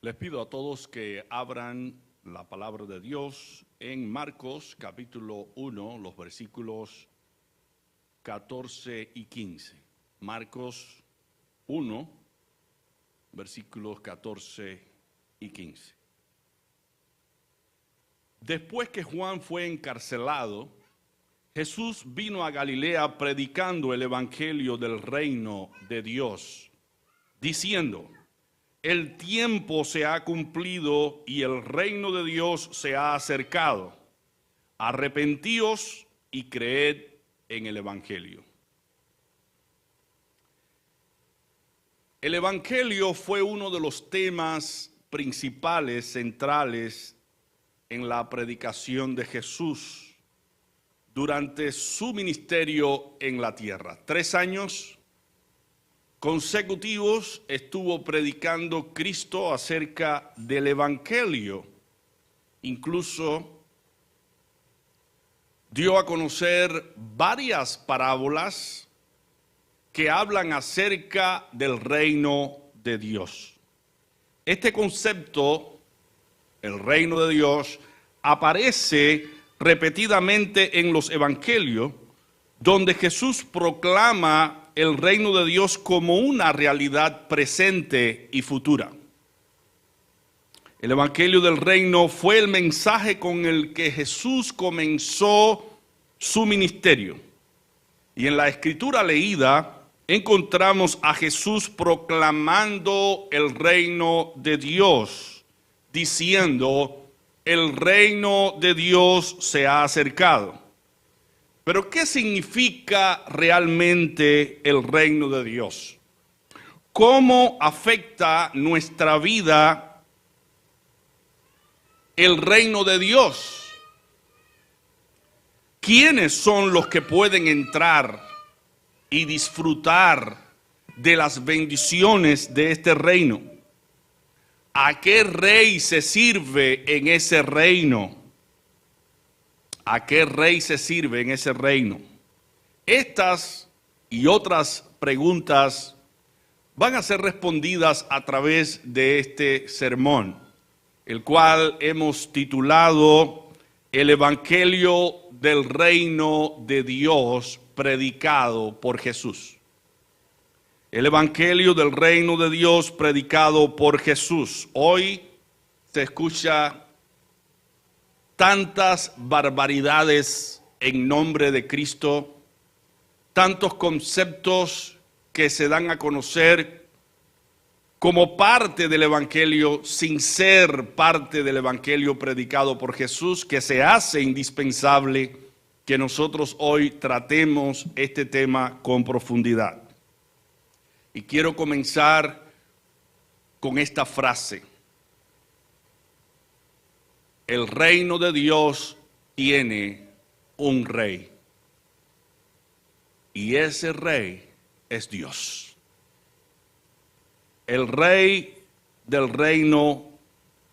Les pido a todos que abran la palabra de Dios en Marcos capítulo 1, los versículos 14 y 15. Marcos 1, versículos 14 y 15. Después que Juan fue encarcelado, Jesús vino a Galilea predicando el evangelio del reino de Dios, diciendo: el tiempo se ha cumplido y el reino de Dios se ha acercado. Arrepentíos y creed en el evangelio. El evangelio fue uno de los temas principales, centrales en la predicación de Jesús durante su ministerio en la tierra. 3 años consecutivos estuvo predicando Cristo acerca del evangelio. Incluso dio a conocer varias parábolas que hablan acerca del reino de Dios. Este concepto, el reino de Dios, aparece repetidamente en los evangelios, donde Jesús proclama el reino de Dios como una realidad presente y futura. El evangelio del reino fue el mensaje con el que Jesús comenzó su ministerio. Y en la escritura leída encontramos a Jesús proclamando el reino de Dios, diciendo: el reino de Dios se ha acercado. Pero ¿qué significa realmente el reino de Dios? ¿Cómo afecta nuestra vida el reino de Dios? ¿Quiénes son los que pueden entrar y disfrutar de las bendiciones de este reino? ¿A qué rey se sirve en ese reino? ¿A qué rey se sirve en ese reino? Estas y otras preguntas van a ser respondidas a través de este sermón, el cual hemos titulado El Evangelio del Reino de Dios predicado por Jesús. El Evangelio del Reino de Dios predicado por Jesús. Hoy se escucha tantas barbaridades en nombre de Cristo, tantos conceptos que se dan a conocer como parte del Evangelio sin ser parte del Evangelio predicado por Jesús, que se hace indispensable que nosotros hoy tratemos este tema con profundidad. Y quiero comenzar con esta frase: el reino de Dios tiene un rey, y ese rey es Dios. El rey del reino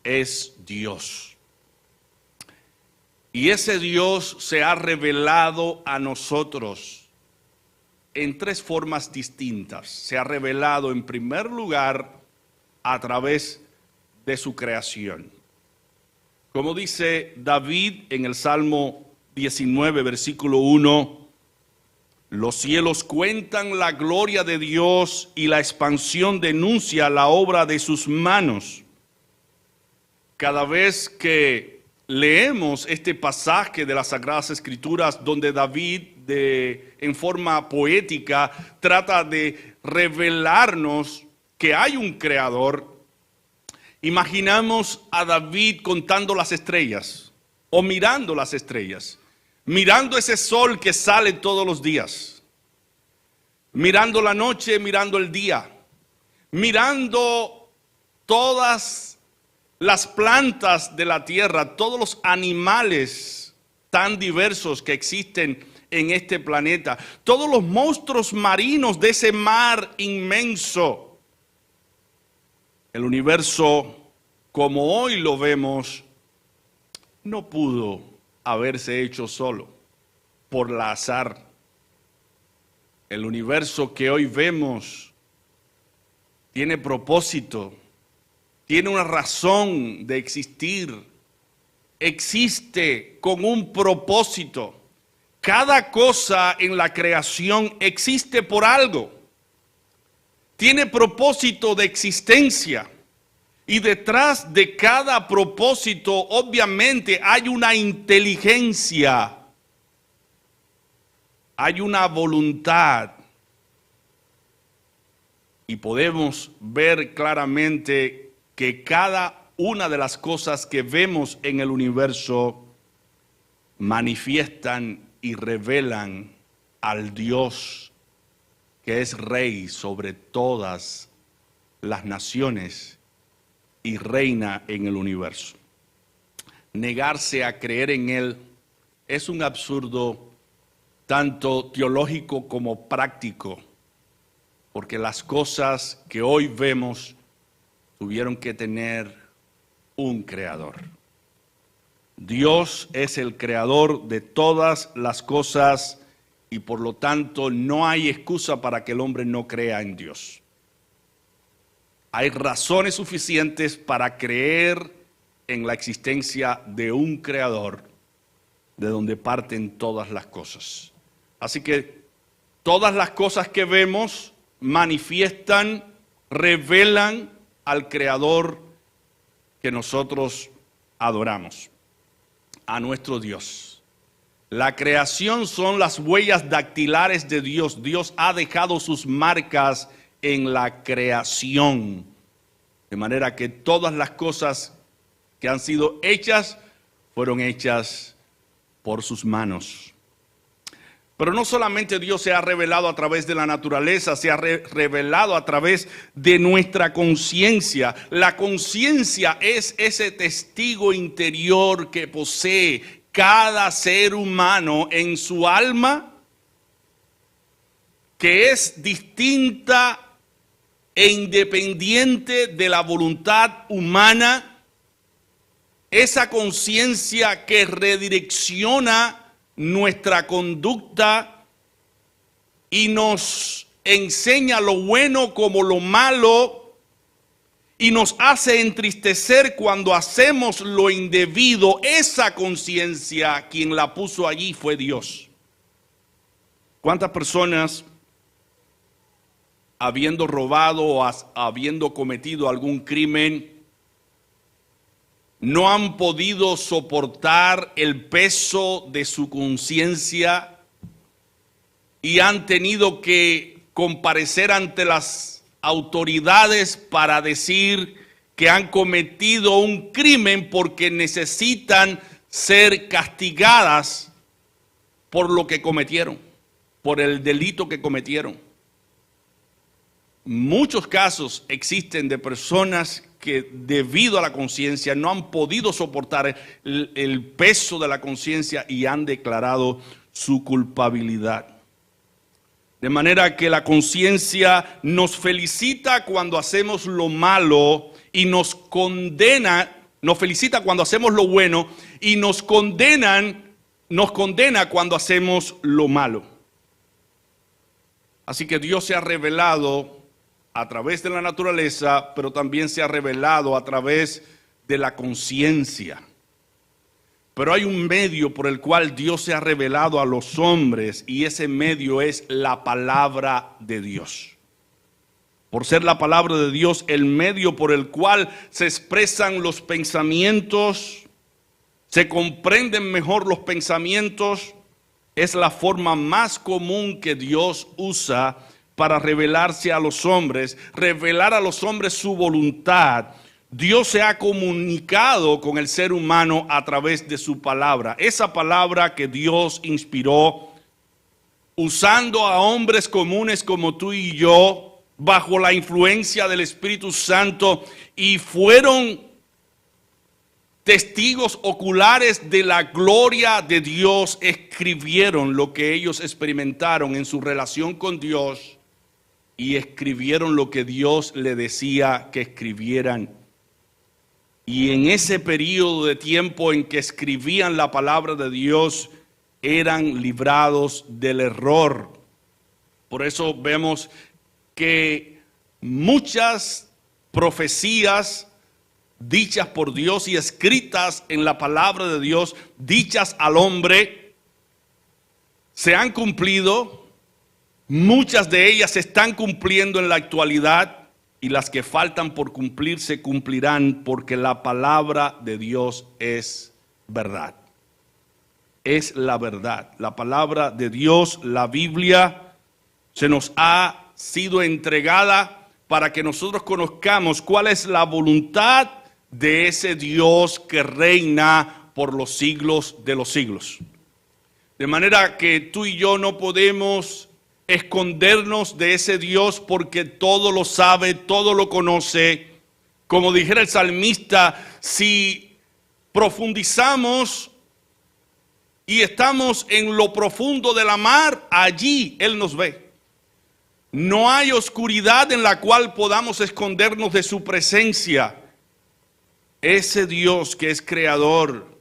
es Dios. Y ese Dios se ha revelado a nosotros en 3 formas distintas. Se ha revelado en primer lugar a través de su creación. Como dice David en el Salmo 19, versículo 1, los cielos cuentan la gloria de Dios y la expansión denuncia la obra de sus manos. Cada vez que leemos este pasaje de las Sagradas Escrituras donde David en forma poética trata de revelarnos que hay un creador, imaginamos a David contando las estrellas o mirando las estrellas, mirando ese sol que sale todos los días, mirando la noche, mirando el día, mirando todas las plantas de la tierra, todos los animales tan diversos que existen en este planeta, todos los monstruos marinos de ese mar inmenso. El universo, como hoy lo vemos, no pudo haberse hecho solo por la azar. El universo que hoy vemos tiene propósito, tiene una razón de existir, existe con un propósito. Cada cosa en la creación existe por algo, tiene propósito de existencia. Y detrás de cada propósito, obviamente, hay una inteligencia, hay una voluntad. Y podemos ver claramente que cada una de las cosas que vemos en el universo manifiestan y revelan al Dios que es Rey sobre todas las naciones y reina en el universo. Negarse a creer en Él es un absurdo tanto teológico como práctico, porque las cosas que hoy vemos tuvieron que tener un creador. Dios es el creador de todas las cosas y por lo tanto no hay excusa para que el hombre no crea en Dios. Hay razones suficientes para creer en la existencia de un creador de donde parten todas las cosas. Así que todas las cosas que vemos manifiestan, revelan al creador que nosotros adoramos, a nuestro Dios. La creación son las huellas dactilares de Dios. Dios ha dejado sus marcas en la creación, de manera que todas las cosas que han sido hechas fueron hechas por sus manos. Pero no solamente Dios se ha revelado a través de la naturaleza, se ha revelado a través de nuestra conciencia. La conciencia es ese testigo interior que posee cada ser humano en su alma, que es distinta e independiente de la voluntad humana, esa conciencia que redirecciona nuestra conducta y nos enseña lo bueno como lo malo y nos hace entristecer cuando hacemos lo indebido. Esa conciencia, quien la puso allí fue Dios. ¿Cuántas personas, habiendo robado o habiendo cometido algún crimen, no han podido soportar el peso de su conciencia y han tenido que comparecer ante las autoridades para decir que han cometido un crimen porque necesitan ser castigadas por lo que cometieron, por el delito que cometieron? Muchos casos existen de personas que debido a la conciencia no han podido soportar el peso de la conciencia y han declarado su culpabilidad. De manera que la conciencia nos felicita cuando hacemos lo malo y nos condena, nos felicita cuando hacemos lo bueno y nos condena cuando hacemos lo malo. Así que Dios se ha revelado a través de la naturaleza, pero también se ha revelado a través de la conciencia. Pero hay un medio por el cual Dios se ha revelado a los hombres y ese medio es la palabra de Dios. Por ser la palabra de Dios el medio por el cual se expresan los pensamientos, se comprenden mejor los pensamientos, es la forma más común que Dios usa para revelarse a los hombres, revelar a los hombres su voluntad. Dios se ha comunicado con el ser humano a través de su palabra. Esa palabra que Dios inspiró, usando a hombres comunes como tú y yo, bajo la influencia del Espíritu Santo, y fueron testigos oculares de la gloria de Dios, escribieron lo que ellos experimentaron en su relación con Dios y escribieron lo que Dios le decía que escribieran. Y en ese periodo de tiempo en que escribían la palabra de Dios, eran librados del error. Por eso vemos que muchas profecías dichas por Dios y escritas en la palabra de Dios, dichas al hombre, se han cumplido. Muchas de ellas se están cumpliendo en la actualidad y las que faltan por cumplir se cumplirán, porque la palabra de Dios es verdad. Es la verdad. La palabra de Dios, la Biblia, se nos ha sido entregada para que nosotros conozcamos cuál es la voluntad de ese Dios que reina por los siglos de los siglos. De manera que tú y yo no podemos escondernos de ese Dios, porque todo lo sabe, todo lo conoce. Como dijera el salmista, si profundizamos y estamos en lo profundo de la mar, allí Él nos ve. No hay oscuridad en la cual podamos escondernos de su presencia. Ese Dios que es creador,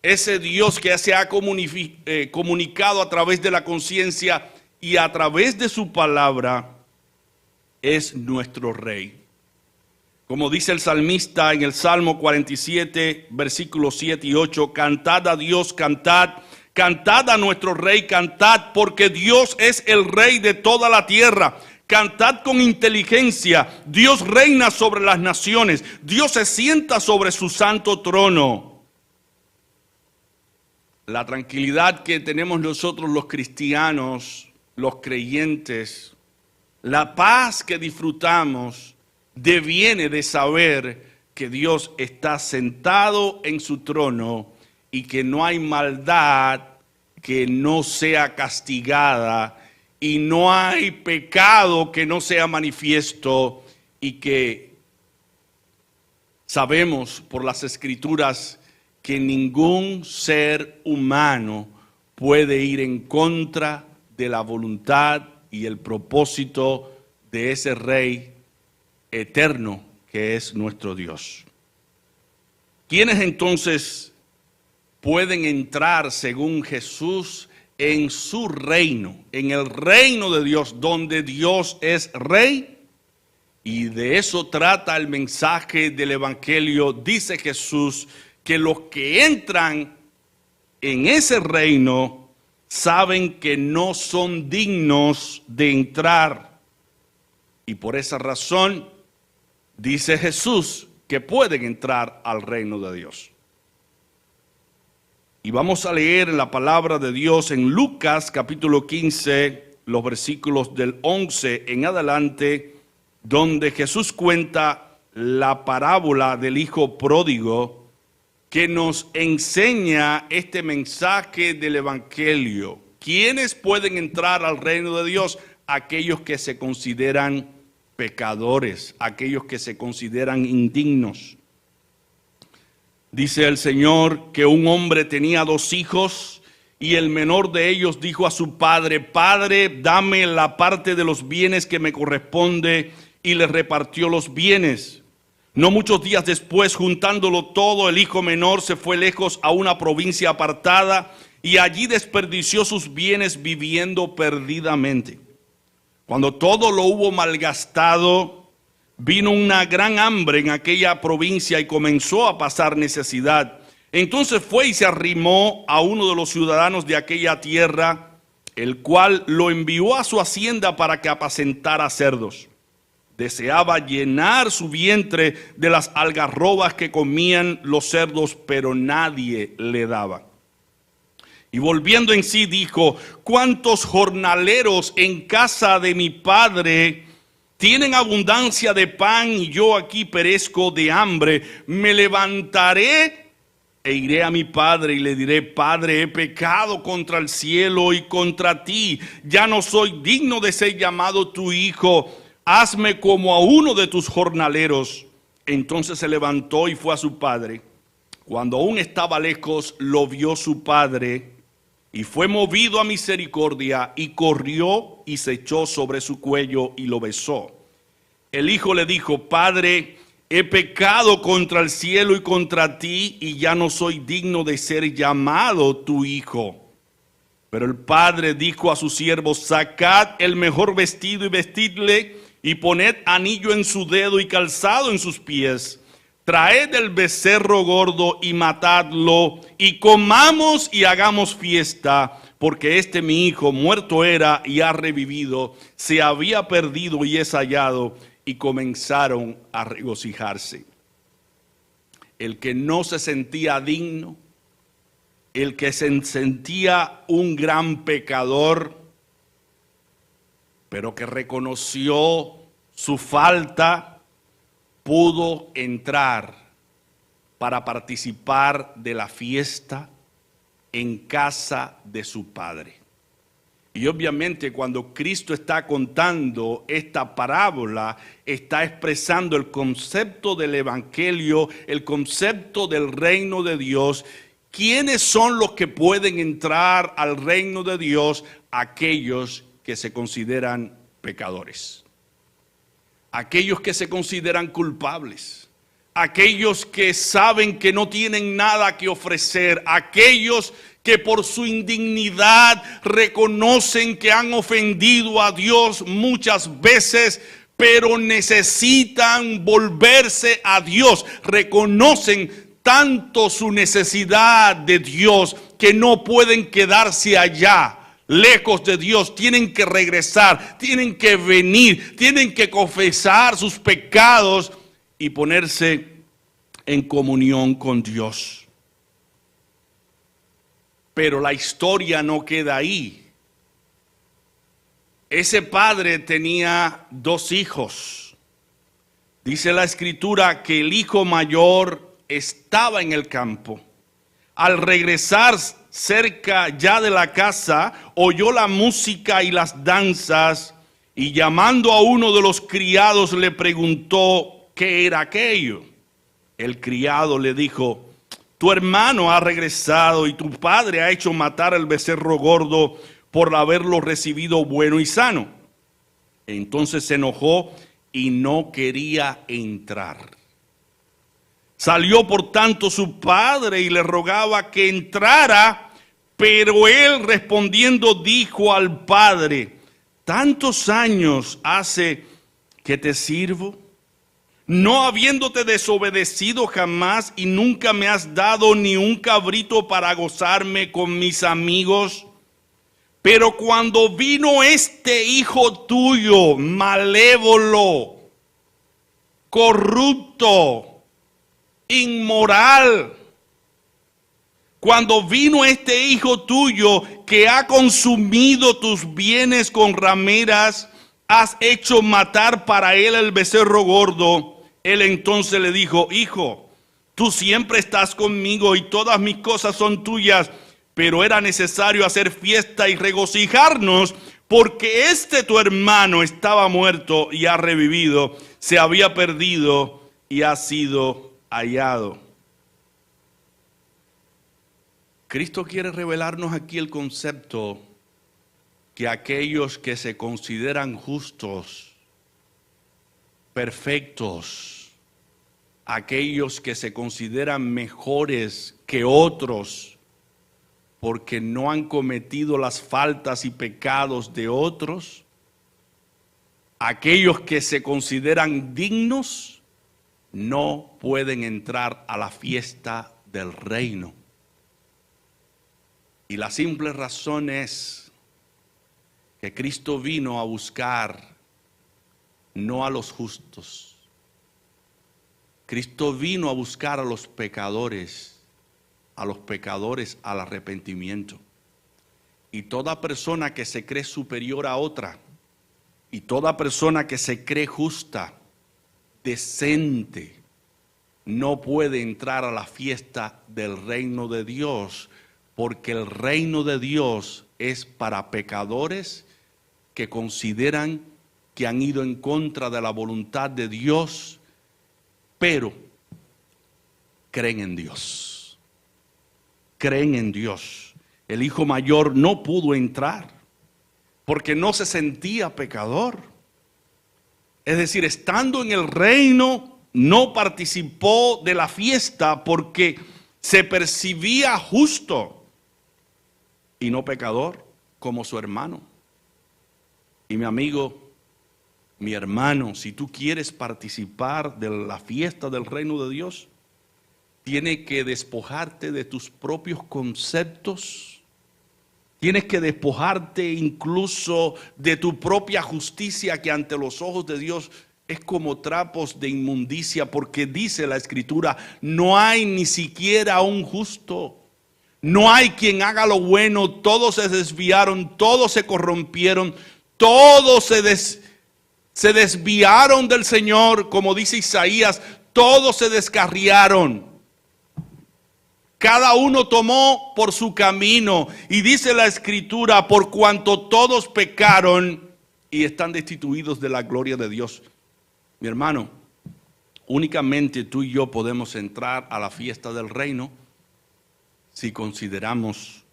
ese Dios que se ha comunicado a través de la conciencia y a través de su palabra, es nuestro Rey. Como dice el salmista en el Salmo 47, versículos 7 y 8, cantad a Dios, cantad, cantad a nuestro Rey, cantad, porque Dios es el Rey de toda la tierra. Cantad con inteligencia, Dios reina sobre las naciones, Dios se sienta sobre su santo trono. La tranquilidad que tenemos nosotros los cristianos, los creyentes, la paz que disfrutamos, deviene de saber que Dios está sentado en su trono y que no hay maldad que no sea castigada y no hay pecado que no sea manifiesto, y que sabemos por las Escrituras que ningún ser humano puede ir en contra de la voluntad y el propósito de ese Rey eterno que es nuestro Dios. ¿Quiénes entonces pueden entrar según Jesús en su reino, en el reino de Dios, donde Dios es Rey? Y de eso trata el mensaje del Evangelio. Dice Jesús que los que entran en ese reino saben que no son dignos de entrar. Y por esa razón, dice Jesús, que pueden entrar al reino de Dios. Y vamos a leer la palabra de Dios en Lucas capítulo 15, los versículos del 11 en adelante, donde Jesús cuenta la parábola del hijo pródigo, que nos enseña este mensaje del Evangelio. ¿Quiénes pueden entrar al reino de Dios? Aquellos que se consideran pecadores, aquellos que se consideran indignos. Dice el Señor que un hombre tenía 2 hijos y el menor de ellos dijo a su padre: Padre, dame la parte de los bienes que me corresponde, y le repartió los bienes. No muchos días después, juntándolo todo, el hijo menor se fue lejos a una provincia apartada y allí desperdició sus bienes viviendo perdidamente. Cuando todo lo hubo malgastado, vino una gran hambre en aquella provincia y comenzó a pasar necesidad. Entonces fue y se arrimó a uno de los ciudadanos de aquella tierra, el cual lo envió a su hacienda para que apacentara cerdos. Deseaba llenar su vientre de las algarrobas que comían los cerdos, pero nadie le daba. Y volviendo en sí dijo: ¿cuántos jornaleros en casa de mi padre tienen abundancia de pan y yo aquí perezco de hambre? Me levantaré e iré a mi padre y le diré: Padre, he pecado contra el cielo y contra ti. Ya no soy digno de ser llamado tu hijo. Hazme como a uno de tus jornaleros. Entonces se levantó y fue a su padre. Cuando aún estaba lejos, lo vio su padre y fue movido a misericordia y corrió y se echó sobre su cuello y lo besó. El hijo le dijo: Padre, he pecado contra el cielo y contra ti, y ya no soy digno de ser llamado tu hijo. Pero el padre dijo a sus siervos: sacad el mejor vestido y vestidle, y poned anillo en su dedo y calzado en sus pies. traed el becerro gordo y matadlo, y comamos y hagamos fiesta, porque este mi hijo muerto era y ha revivido, se había perdido y es hallado, y comenzaron a regocijarse. El que no se sentía digno, el que se sentía un gran pecador, pero que reconoció su falta, pudo entrar para participar de la fiesta en casa de su padre. Y obviamente cuando Cristo está contando esta parábola, está expresando el concepto del evangelio, el concepto del reino de Dios. ¿Quiénes son los que pueden entrar al reino de Dios? Aquellos que se consideran pecadores. Aquellos que se consideran culpables, aquellos que saben que no tienen nada que ofrecer, aquellos que por su indignidad reconocen que han ofendido a Dios muchas veces, pero necesitan volverse a Dios, reconocen tanto su necesidad de Dios que no pueden quedarse allá. Lejos de Dios, tienen que regresar, tienen que venir, tienen que confesar sus pecados y ponerse en comunión con Dios. Pero la historia no queda ahí. Ese padre tenía 2 hijos. Dice la escritura que el hijo mayor estaba en el campo. Al regresar cerca ya de la casa, oyó la música y las danzas, y llamando a uno de los criados le preguntó qué era aquello. El criado le dijo: tu hermano ha regresado y tu padre ha hecho matar al becerro gordo por haberlo recibido bueno y sano. Entonces se enojó y no quería entrar. Salió por tanto su padre y le rogaba que entrara, pero él respondiendo dijo al padre: ¿tantos años hace que te sirvo, no habiéndote desobedecido jamás, y nunca me has dado ni un cabrito para gozarme con mis amigos? Pero cuando vino este hijo tuyo, malévolo, corrupto, inmoral, cuando vino este hijo tuyo que ha consumido tus bienes con rameras, has hecho matar para él el becerro gordo. Él entonces le dijo: hijo, tú siempre estás conmigo y todas mis cosas son tuyas, pero era necesario hacer fiesta y regocijarnos, porque este tu hermano estaba muerto y ha revivido, se había perdido y ha sido hallado. Cristo quiere revelarnos aquí el concepto que aquellos que se consideran justos, perfectos, aquellos que se consideran mejores que otros porque no han cometido las faltas y pecados de otros, aquellos que se consideran dignos, no pueden entrar a la fiesta del reino. Y la simple razón es que Cristo vino a buscar no a los justos. Cristo vino a buscar a los pecadores al arrepentimiento. Y toda persona que se cree superior a otra, y toda persona que se cree justa, decente, no puede entrar a la fiesta del reino de Dios, porque el reino de Dios es para pecadores que consideran que han ido en contra de la voluntad de Dios, pero creen en Dios. Creen en Dios. El hijo mayor no pudo entrar porque no se sentía pecador. Es decir, estando en el reino, no participó de la fiesta porque se percibía justo y no pecador como su hermano. Y mi amigo, Mi hermano, si tú quieres participar de la fiesta del reino de Dios, tienes que despojarte de tus propios conceptos. Tienes que despojarte incluso de tu propia justicia, que ante los ojos de Dios es como trapos de inmundicia, porque dice la Escritura, no hay ni siquiera un justo. No hay quien haga lo bueno, todos se desviaron, todos se corrompieron, todos se desviaron del Señor, como dice Isaías, todos se descarriaron. Cada uno tomó por su camino, y dice la Escritura, por cuanto todos pecaron y están destituidos de la gloria de Dios. Mi hermano, únicamente tú y yo podemos entrar a la fiesta del reino si consideramos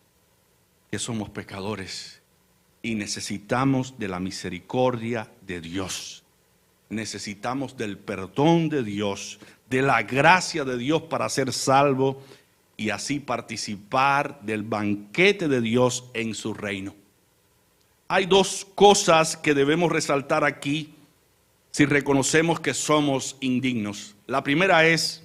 que somos pecadores y necesitamos de la misericordia de Dios. Necesitamos del perdón de Dios, de la gracia de Dios para ser salvo y así participar del banquete de Dios en su reino. Hay dos cosas que debemos resaltar aquí si reconocemos que somos indignos. La primera es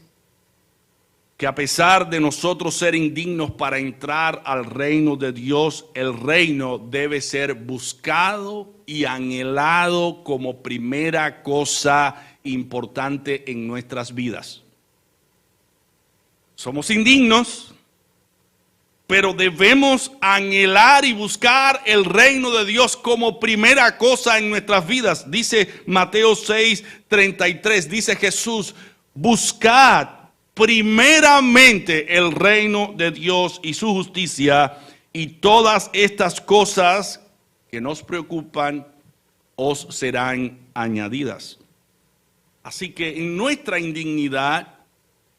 que a pesar de nosotros ser indignos para entrar al reino de Dios, el reino debe ser buscado y anhelado como primera cosa importante en nuestras vidas. Somos indignos, pero debemos anhelar y buscar el reino de Dios como primera cosa en nuestras vidas. Dice Mateo 6:33, dice Jesús, buscad primeramente el reino de Dios y su justicia, y todas estas cosas que nos preocupan os serán añadidas. Así que en nuestra indignidad,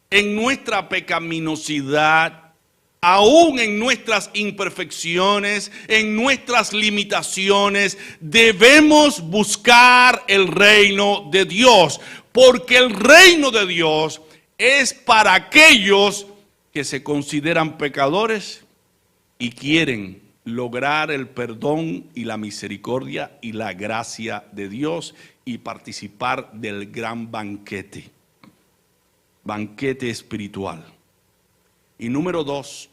en nuestra pecaminosidad, aún en nuestras imperfecciones, en nuestras limitaciones, debemos buscar el reino de Dios, porque el reino de Dios es para aquellos que se consideran pecadores y quieren lograr el perdón y la misericordia y la gracia de Dios y participar del gran banquete espiritual. Y número dos,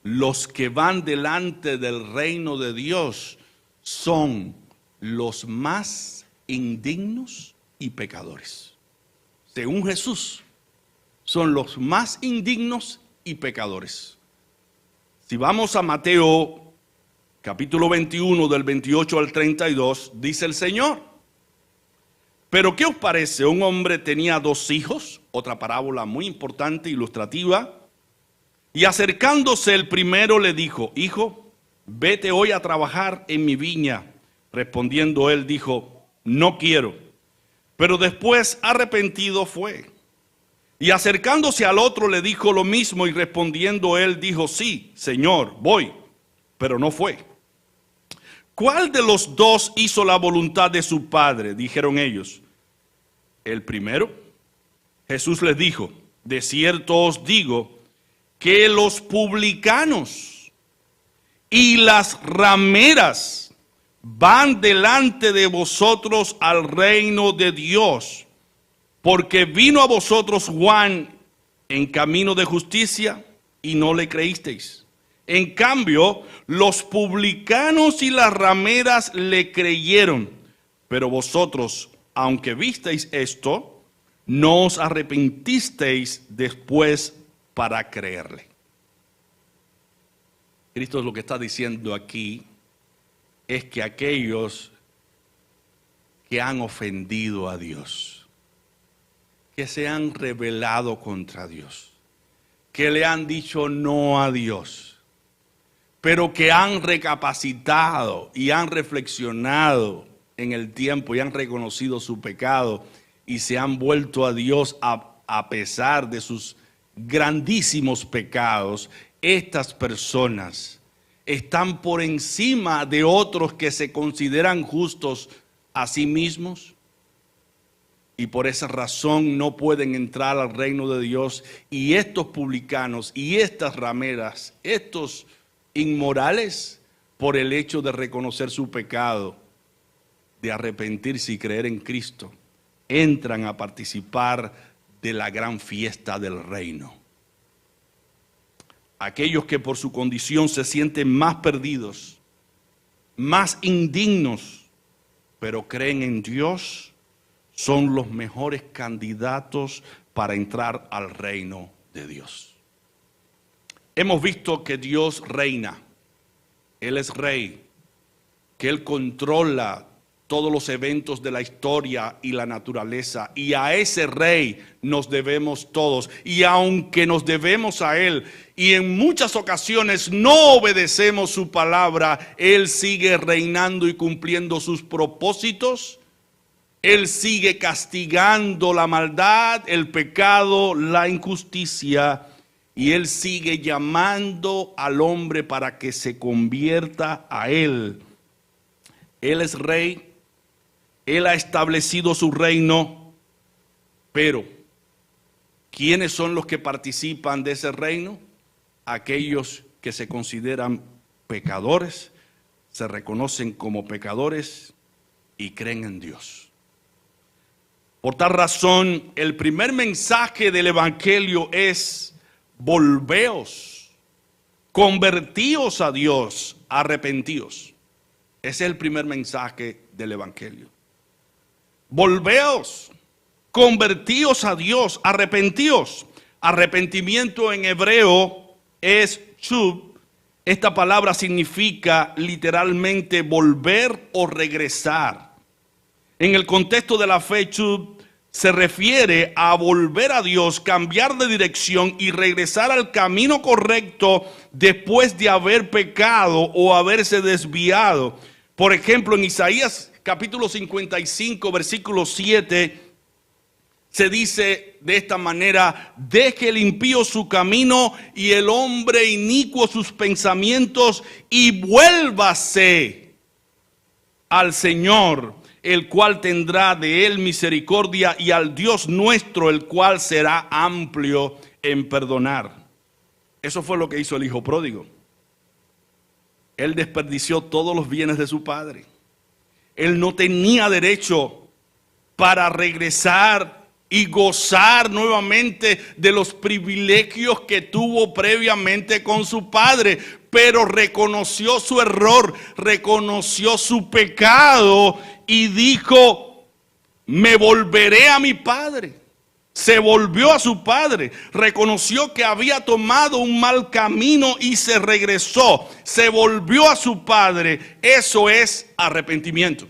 los que van delante del reino de Dios son los más indignos y pecadores. Según Jesús, son los más indignos y pecadores. Si vamos a Mateo capítulo 21 del 28 al 32, dice el Señor: pero ¿qué os parece? Un hombre tenía 2 hijos, otra parábola muy importante, ilustrativa, y acercándose el primero le dijo: hijo, vete hoy a trabajar en mi viña. Respondiendo él dijo: no quiero. Pero después, arrepentido, fue. Y acercándose al otro le dijo lo mismo, y respondiendo él dijo: sí, Señor, voy. Pero no fue. ¿Cuál de los 2 hizo la voluntad de su padre? Dijeron ellos: el primero. Jesús les dijo: de cierto os digo que los publicanos y las rameras van delante de vosotros al reino de Dios, porque vino a vosotros Juan en camino de justicia y no le creísteis. En cambio, los publicanos y las rameras le creyeron, pero vosotros, aunque visteis esto, no os arrepentisteis después para creerle. Cristo lo que está diciendo aquí es que aquellos que han ofendido a Dios, que se han rebelado contra Dios, que le han dicho no a Dios, pero que han recapacitado y han reflexionado en el tiempo y han reconocido su pecado y se han vuelto a Dios a pesar de sus grandísimos pecados, estas personas están por encima de otros que se consideran justos a sí mismos y por esa razón no pueden entrar al reino de Dios. Y estos publicanos y estas rameras, estos inmorales, por el hecho de reconocer su pecado, de arrepentirse y creer en Cristo, entran a participar de la gran fiesta del reino. Aquellos que por su condición se sienten más perdidos, más indignos, pero creen en Dios, son los mejores candidatos para entrar al reino de Dios. Hemos visto que Dios reina, Él es rey, que Él controla todos los eventos de la historia y la naturaleza, y a ese rey nos debemos todos. Y aunque nos debemos a Él y en muchas ocasiones no obedecemos su palabra, Él sigue reinando y cumpliendo sus propósitos. Él sigue castigando la maldad, el pecado, la injusticia, y Él sigue llamando al hombre para que se convierta a Él. Él es rey, Él ha establecido su reino, pero ¿quiénes son los que participan de ese reino? Aquellos que se consideran pecadores, se reconocen como pecadores y creen en Dios. Por tal razón, el primer mensaje del Evangelio es: volveos, convertíos a Dios, arrepentíos. Ese es el primer mensaje del Evangelio. Volveos, convertíos a Dios, arrepentíos. Arrepentimiento en hebreo es shub. Esta palabra significa literalmente volver o regresar. En el contexto de la fe, shub se refiere a volver a Dios, cambiar de dirección y regresar al camino correcto después de haber pecado o haberse desviado. Por ejemplo, en Isaías capítulo 55, versículo 7, se dice de esta manera: deje el impío su camino y el hombre inicuo sus pensamientos, y vuélvase al Señor, el cual tendrá de él misericordia, y al Dios nuestro, el cual será amplio en perdonar. Eso fue lo que hizo el hijo pródigo. Él desperdició todos los bienes de su padre. Él no tenía derecho para regresar y gozar nuevamente de los privilegios que tuvo previamente con su padre, pero reconoció su error, reconoció su pecado y dijo: me volveré a mi padre. Se volvió a su padre, reconoció que había tomado un mal camino y se regresó, se volvió a su padre. Eso es arrepentimiento.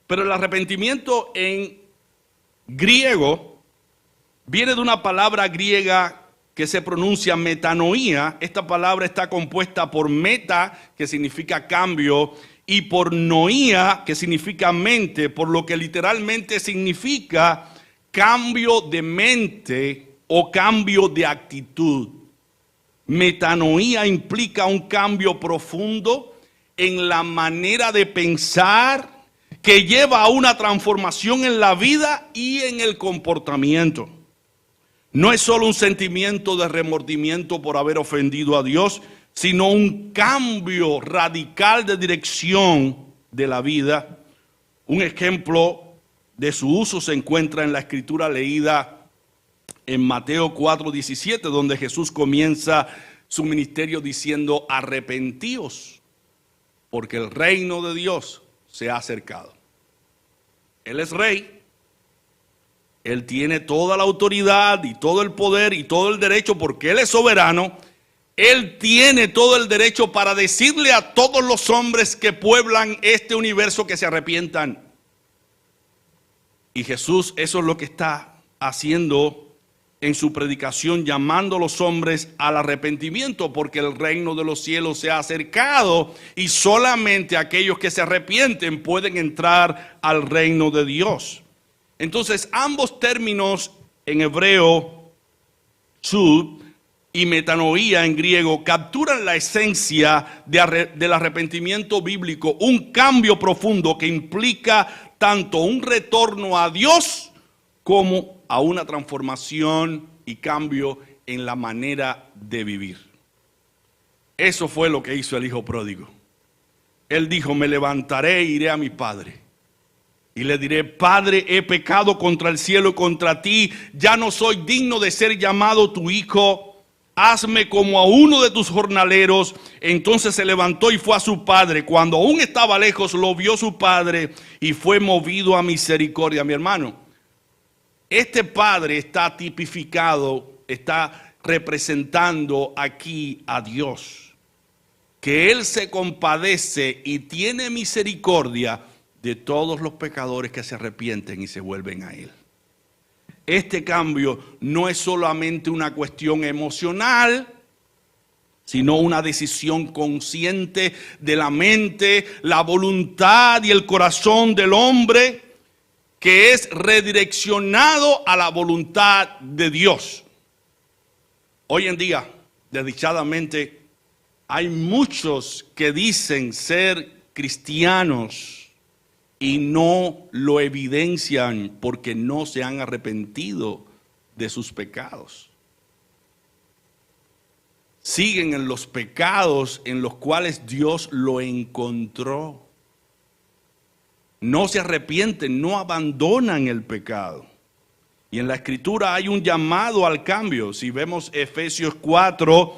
Pero el arrepentimiento en griego viene de una palabra griega que se pronuncia metanoía. Esta palabra está compuesta por meta, que significa cambio, y por noía, que significa mente, por lo que literalmente significa cambio de mente o cambio de actitud. Metanoía implica un cambio profundo en la manera de pensar, que lleva a una transformación en la vida y en el comportamiento. No es solo un sentimiento de remordimiento por haber ofendido a Dios, sino un cambio radical de dirección de la vida. Un ejemplo de su uso se encuentra en la escritura leída en Mateo 4:17, donde Jesús comienza su ministerio diciendo: arrepentíos, porque el reino de Dios se ha acercado. Él es rey, Él tiene toda la autoridad y todo el poder y todo el derecho, porque Él es soberano. Él tiene todo el derecho para decirle a todos los hombres que pueblan este universo que se arrepientan. Y Jesús eso es lo que está haciendo en su predicación, llamando a los hombres al arrepentimiento, porque el reino de los cielos se ha acercado y solamente aquellos que se arrepienten pueden entrar al reino de Dios. Entonces, ambos términos en hebreo, shub, y metanoía en griego, capturan la esencia del arrepentimiento bíblico, un cambio profundo que implica tanto un retorno a Dios como a una transformación y cambio en la manera de vivir. Eso fue lo que hizo el hijo pródigo. Él dijo, me levantaré e iré a mi padre. Y le diré, Padre, he pecado contra el cielo y contra ti. Ya no soy digno de ser llamado tu hijo. Hazme como a uno de tus jornaleros. Entonces se levantó y fue a su padre. Cuando aún estaba lejos, lo vio su padre y fue movido a misericordia. Mi hermano, este padre está tipificado, está representando aquí a Dios. Que Él se compadece y tiene misericordia de todos los pecadores que se arrepienten y se vuelven a Él. Este cambio no es solamente una cuestión emocional, sino una decisión consciente de la mente, la voluntad y el corazón del hombre, que es redireccionado a la voluntad de Dios. Hoy en día, desdichadamente, hay muchos que dicen ser cristianos y no lo evidencian porque no se han arrepentido de sus pecados. Siguen en los pecados en los cuales Dios lo encontró. No se arrepienten, no abandonan el pecado. Y en la Escritura hay un llamado al cambio. Si vemos Efesios 4,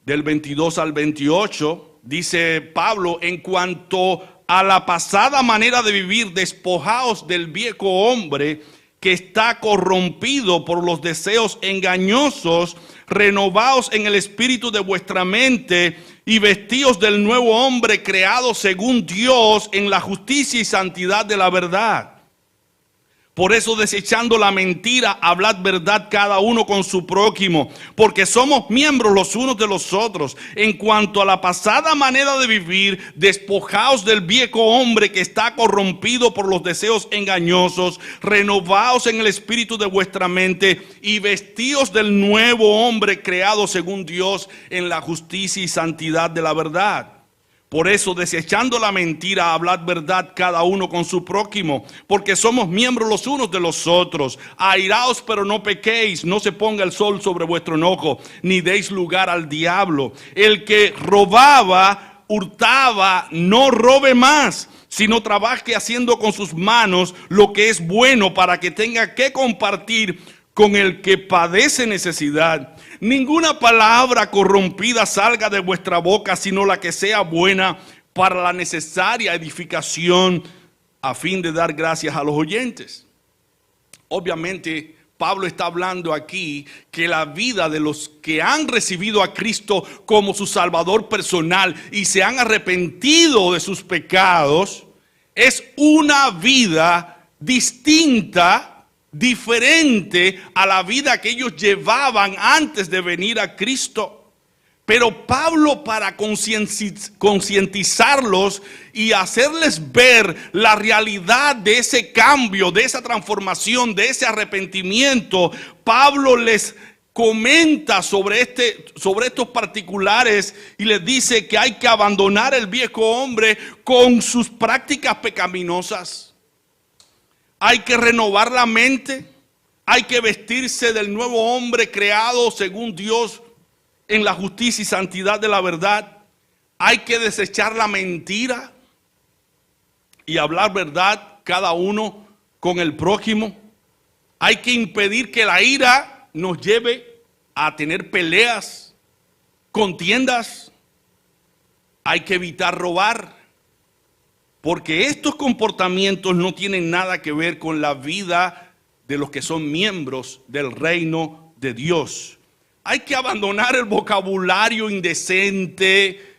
del 22 al 28, dice Pablo, en cuanto a la pasada manera de vivir, despojaos del viejo hombre que está corrompido por los deseos engañosos, renovaos en el espíritu de vuestra mente y vestíos del nuevo hombre creado según Dios en la justicia y santidad de la verdad. Por eso, desechando la mentira, hablad verdad cada uno con su prójimo, porque somos miembros los unos de los otros. En cuanto a la pasada manera de vivir, despojaos del viejo hombre que está corrompido por los deseos engañosos, renovaos en el espíritu de vuestra mente y vestíos del nuevo hombre creado según Dios en la justicia y santidad de la verdad. Por eso, desechando la mentira, hablad verdad cada uno con su prójimo, porque somos miembros los unos de los otros. Airaos, pero no pequéis, no se ponga el sol sobre vuestro enojo, ni deis lugar al diablo. El que robaba, hurtaba, no robe más, sino trabaje haciendo con sus manos lo que es bueno, para que tenga que compartir con el que padece necesidad. Ninguna palabra corrompida salga de vuestra boca, sino la que sea buena para la necesaria edificación, a fin de dar gracias a los oyentes. Obviamente, Pablo está hablando aquí que la vida de los que han recibido a Cristo como su Salvador personal y se han arrepentido de sus pecados, es una vida distinta, diferente a la vida que ellos llevaban antes de venir a Cristo. Pero Pablo, para concientizarlos y hacerles ver la realidad de ese cambio, de esa transformación, de ese arrepentimiento, Pablo les comenta sobre estos particulares y les dice que hay que abandonar el viejo hombre con sus prácticas pecaminosas. Hay que renovar la mente, hay que vestirse del nuevo hombre creado según Dios en la justicia y santidad de la verdad. Hay que desechar la mentira y hablar verdad cada uno con el prójimo. Hay que impedir que la ira nos lleve a tener peleas, contiendas. Hay que evitar robar, porque estos comportamientos no tienen nada que ver con la vida de los que son miembros del reino de Dios. Hay que abandonar el vocabulario indecente,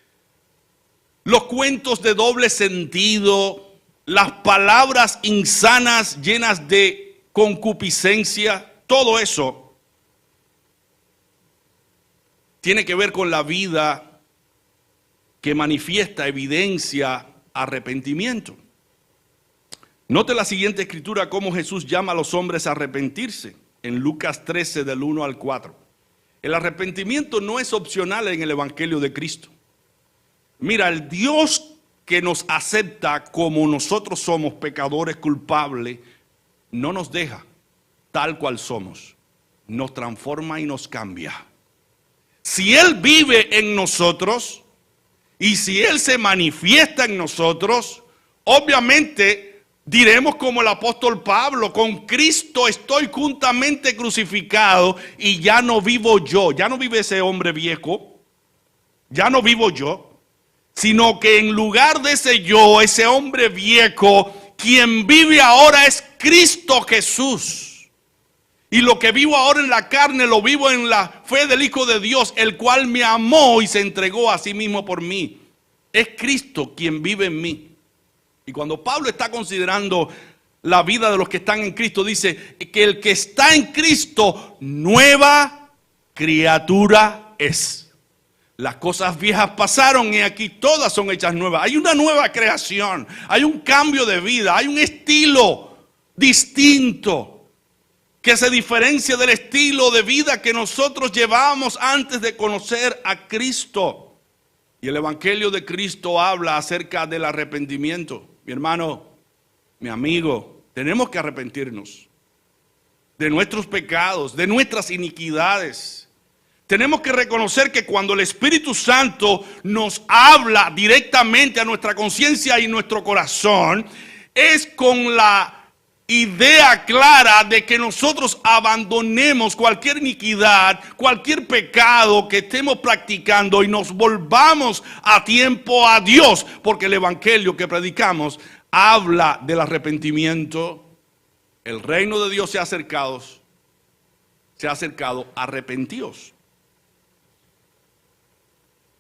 los cuentos de doble sentido, las palabras insanas llenas de concupiscencia. Todo eso tiene que ver con la vida que manifiesta, evidencia arrepentimiento. Note la siguiente escritura, cómo Jesús llama a los hombres a arrepentirse, en Lucas 13 del 1 al 4. El arrepentimiento no es opcional en el Evangelio de Cristo. Mira, el Dios que nos acepta como nosotros somos, pecadores culpables, no nos deja tal cual somos, nos transforma y nos cambia. Si Él vive en nosotros, Y si Él se manifiesta en nosotros, obviamente diremos como el apóstol Pablo: con Cristo estoy juntamente crucificado y ya no vivo yo. Ya no vive ese hombre viejo, ya no vivo yo, sino que en lugar de ese yo, ese hombre viejo, quien vive ahora es Cristo Jesús. Y lo que vivo ahora en la carne, lo vivo en la fe del Hijo de Dios, el cual me amó y se entregó a sí mismo por mí. Es Cristo quien vive en mí. Y cuando Pablo está considerando la vida de los que están en Cristo, dice que el que está en Cristo, nueva criatura es. Las cosas viejas pasaron y aquí todas son hechas nuevas. Hay una nueva creación, hay un cambio de vida, hay un estilo distinto que se diferencia del estilo de vida que nosotros llevábamos antes de conocer a Cristo. Y el Evangelio de Cristo habla acerca del arrepentimiento. Mi hermano, mi amigo, tenemos que arrepentirnos de nuestros pecados, de nuestras iniquidades. Tenemos que reconocer que cuando el Espíritu Santo nos habla directamente a nuestra conciencia y nuestro corazón, es con la idea clara de que nosotros abandonemos cualquier iniquidad, cualquier pecado que estemos practicando y nos volvamos a tiempo a Dios, porque el evangelio que predicamos habla del arrepentimiento. El reino de Dios se ha acercado, arrepentíos.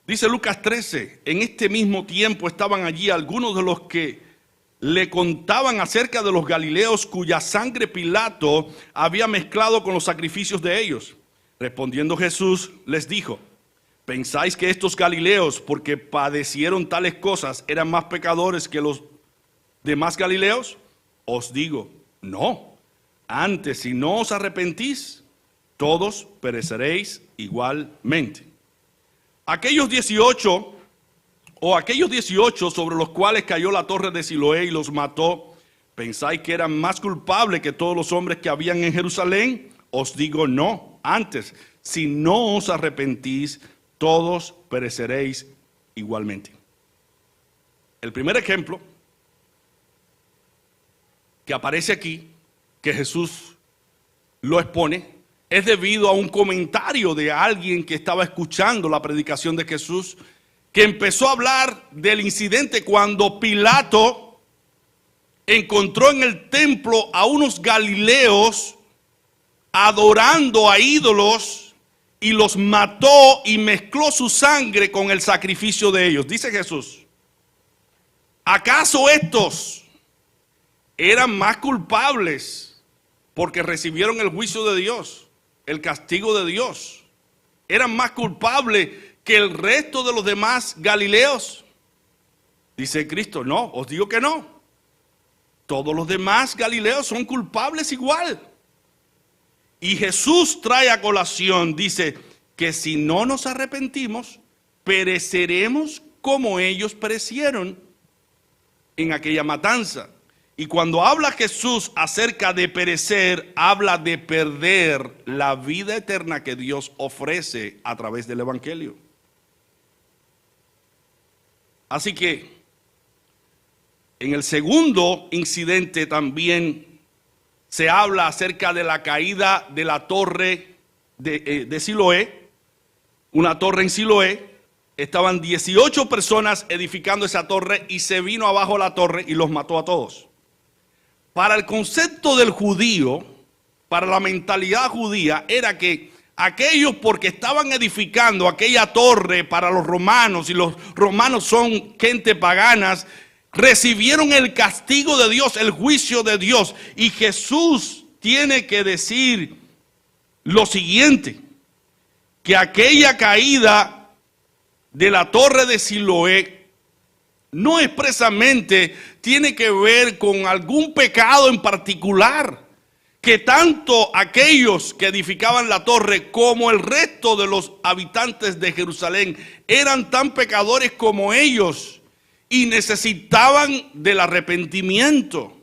Dice Lucas 13, en este mismo tiempo estaban allí algunos de los que le contaban acerca de los galileos cuya sangre Pilato había mezclado con los sacrificios de ellos. Respondiendo Jesús les dijo: ¿pensáis que estos galileos, porque padecieron tales cosas, eran más pecadores que los demás galileos? Os digo, no. Antes, si no os arrepentís, todos pereceréis igualmente. Aquellos 18 sobre los cuales cayó la torre de Siloé y los mató, ¿pensáis que eran más culpables que todos los hombres que habían en Jerusalén? Os digo, no. Antes, si no os arrepentís, todos pereceréis igualmente. El primer ejemplo que aparece aquí, que Jesús lo expone, es debido a un comentario de alguien que estaba escuchando la predicación de Jesús, que empezó a hablar del incidente cuando Pilato encontró en el templo a unos galileos adorando a ídolos y los mató y mezcló su sangre con el sacrificio de ellos. Dice Jesús: ¿acaso estos eran más culpables porque recibieron el juicio de Dios, el castigo de Dios? ¿Eran más culpables que el resto de los demás galileos? Dice Cristo: no, os digo que no. Todos los demás galileos son culpables igual. Y Jesús trae a colación, dice, que si no nos arrepentimos, pereceremos como ellos perecieron en aquella matanza. Y cuando habla Jesús acerca de perecer, habla de perder la vida eterna que Dios ofrece a través del evangelio. Así que en el segundo incidente también se habla acerca de la caída de la torre de Siloé, una torre en Siloé. Estaban 18 personas edificando esa torre y se vino abajo la torre y los mató a todos. Para el concepto del judío, para la mentalidad judía, era que aquellos, porque estaban edificando aquella torre para los romanos, y los romanos son gente paganas, recibieron el castigo de Dios, el juicio de Dios. Y Jesús tiene que decir lo siguiente: que aquella caída de la torre de Siloé no expresamente tiene que ver con algún pecado en particular, que tanto aquellos que edificaban la torre como el resto de los habitantes de Jerusalén eran tan pecadores como ellos y necesitaban del arrepentimiento.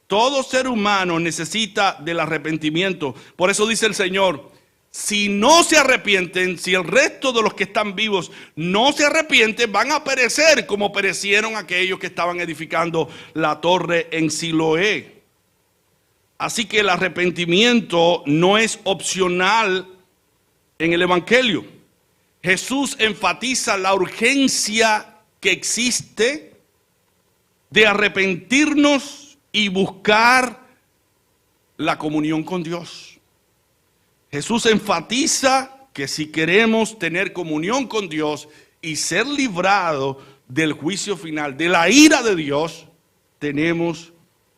Todo ser humano necesita del arrepentimiento. Por eso dice el Señor: si no se arrepienten, si el resto de los que están vivos no se arrepienten, van a perecer como perecieron aquellos que estaban edificando la torre en Siloé. Así que el arrepentimiento no es opcional en el Evangelio. Jesús enfatiza la urgencia que existe de arrepentirnos y buscar la comunión con Dios. Jesús enfatiza que si queremos tener comunión con Dios y ser librados del juicio final, de la ira de Dios, tenemos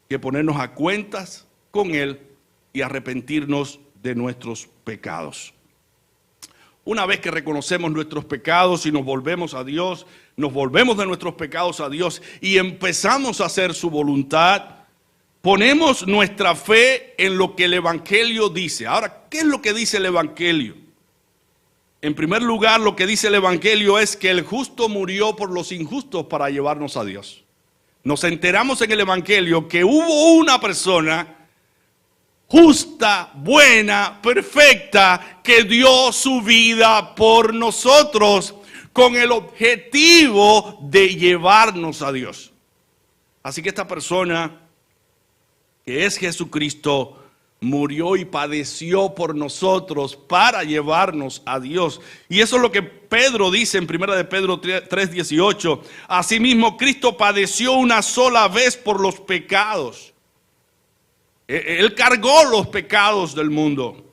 que ponernos a cuentas con Él y arrepentirnos de nuestros pecados. Una vez que reconocemos nuestros pecados y nos volvemos a Dios, nos volvemos de nuestros pecados a Dios y empezamos a hacer su voluntad, ponemos nuestra fe en lo que el Evangelio dice. Ahora, ¿qué es lo que dice el Evangelio? En primer lugar, lo que dice el Evangelio es que el justo murió por los injustos para llevarnos a Dios. Nos enteramos en el Evangelio que hubo una persona justa, buena, perfecta, que dio su vida por nosotros con el objetivo de llevarnos a Dios. Así que esta persona, que es Jesucristo, murió y padeció por nosotros para llevarnos a Dios. Y eso es lo que Pedro dice en 1 de Pedro 3:18. Asimismo, Cristo padeció una sola vez por los pecados. Él cargó los pecados del mundo.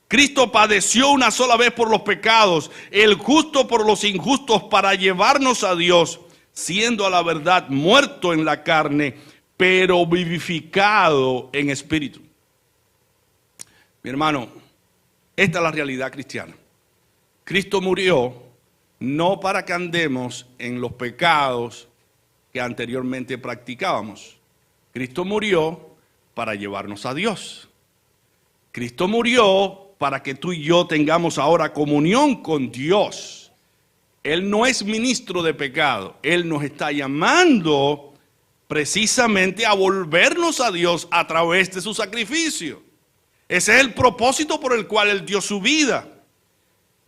Cristo padeció una sola vez por los pecados, el justo por los injustos, para llevarnos a Dios, siendo a la verdad muerto en la carne, pero vivificado en espíritu. Mi hermano, esta es la realidad cristiana. Cristo murió no para que andemos en los pecados que anteriormente practicábamos. Cristo murió para llevarnos a Dios. Cristo murió para que tú y yo tengamos ahora comunión con Dios. Él no es ministro de pecado. Él nos está llamando precisamente a volvernos a Dios a través de su sacrificio. Ese es el propósito por el cual Él dio su vida.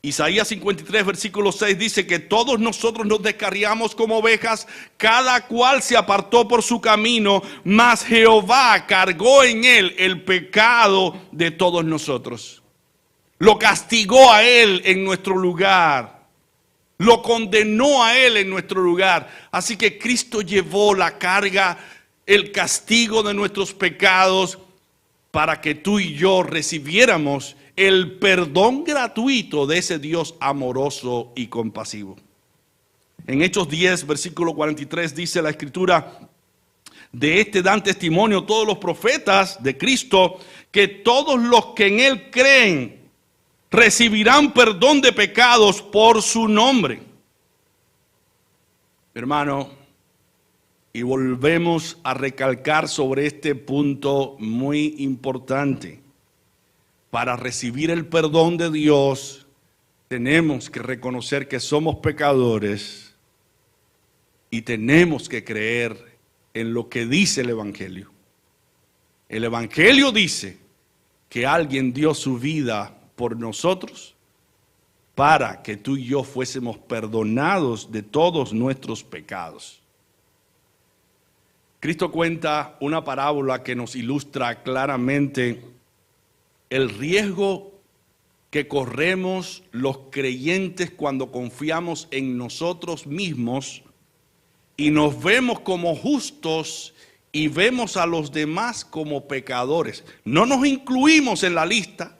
Isaías 53, versículo 6 dice que todos nosotros nos descarriamos como ovejas, cada cual se apartó por su camino, mas Jehová cargó en él el pecado de todos nosotros. Lo castigó a él en nuestro lugar. Lo condenó a él en nuestro lugar. Así que Cristo llevó la carga, el castigo de nuestros pecados para que tú y yo recibiéramos el perdón gratuito de ese Dios amoroso y compasivo. En Hechos 10, versículo 43 dice la Escritura: de este dan testimonio todos los profetas de Cristo, que todos los que en Él creen recibirán perdón de pecados por su nombre. Hermano, y volvemos a recalcar sobre este punto muy importante. Para recibir el perdón de Dios, tenemos que reconocer que somos pecadores y tenemos que creer en lo que dice el Evangelio. El Evangelio dice que alguien dio su vida por nosotros para que tú y yo fuésemos perdonados de todos nuestros pecados. Cristo cuenta una parábola que nos ilustra claramente el riesgo que corremos los creyentes cuando confiamos en nosotros mismos y nos vemos como justos y vemos a los demás como pecadores. No nos incluimos en la lista.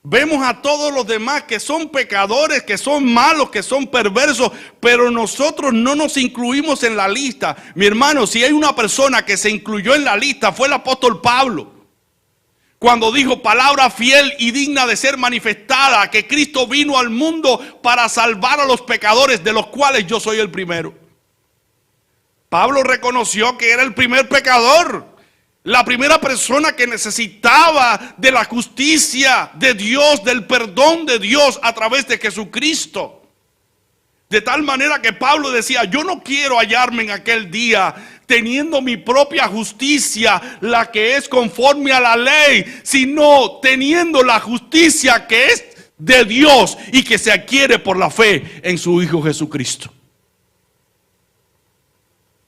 Vemos a todos los demás que son pecadores, que son malos, que son perversos, pero nosotros no nos incluimos en la lista. Mi hermano, si hay una persona que se incluyó en la lista, fue el apóstol Pablo. Cuando dijo: palabra fiel y digna de ser manifestada, que Cristo vino al mundo para salvar a los pecadores, de los cuales yo soy el primero. Pablo reconoció que era el primer pecador, la primera persona que necesitaba de la justicia de Dios, del perdón de Dios a través de Jesucristo. De tal manera que Pablo decía: yo no quiero hallarme en aquel día teniendo mi propia justicia, la que es conforme a la ley, sino teniendo la justicia que es de Dios y que se adquiere por la fe en su Hijo Jesucristo.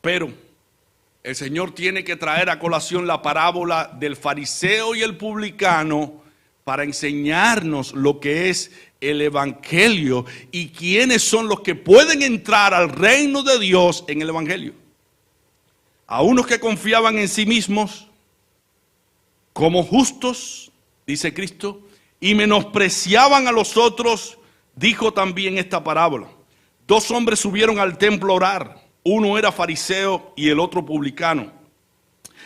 Pero el Señor tiene que traer a colación la parábola del fariseo y el publicano para enseñarnos lo que es el evangelio y quiénes son los que pueden entrar al reino de Dios en el evangelio. A unos que confiaban en sí mismos como justos, dice Cristo, y menospreciaban a los otros, dijo también esta parábola. 2 hombres subieron al templo a orar. Uno era fariseo y el otro publicano.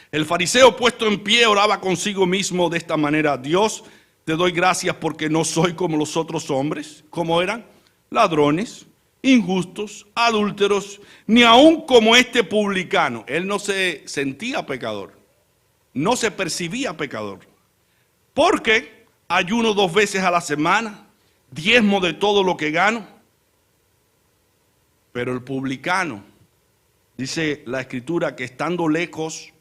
El fariseo, puesto en pie, oraba consigo mismo de esta manera: Dios, te doy gracias porque no soy como los otros hombres. ¿Cómo eran? Ladrones, injustos, adúlteros, ni aun como este publicano. Él no se sentía pecador, no se percibía pecador, porque ayuno 2 veces a la semana, diezmo de todo lo que gano. Pero el publicano, dice la Escritura, que estando lejos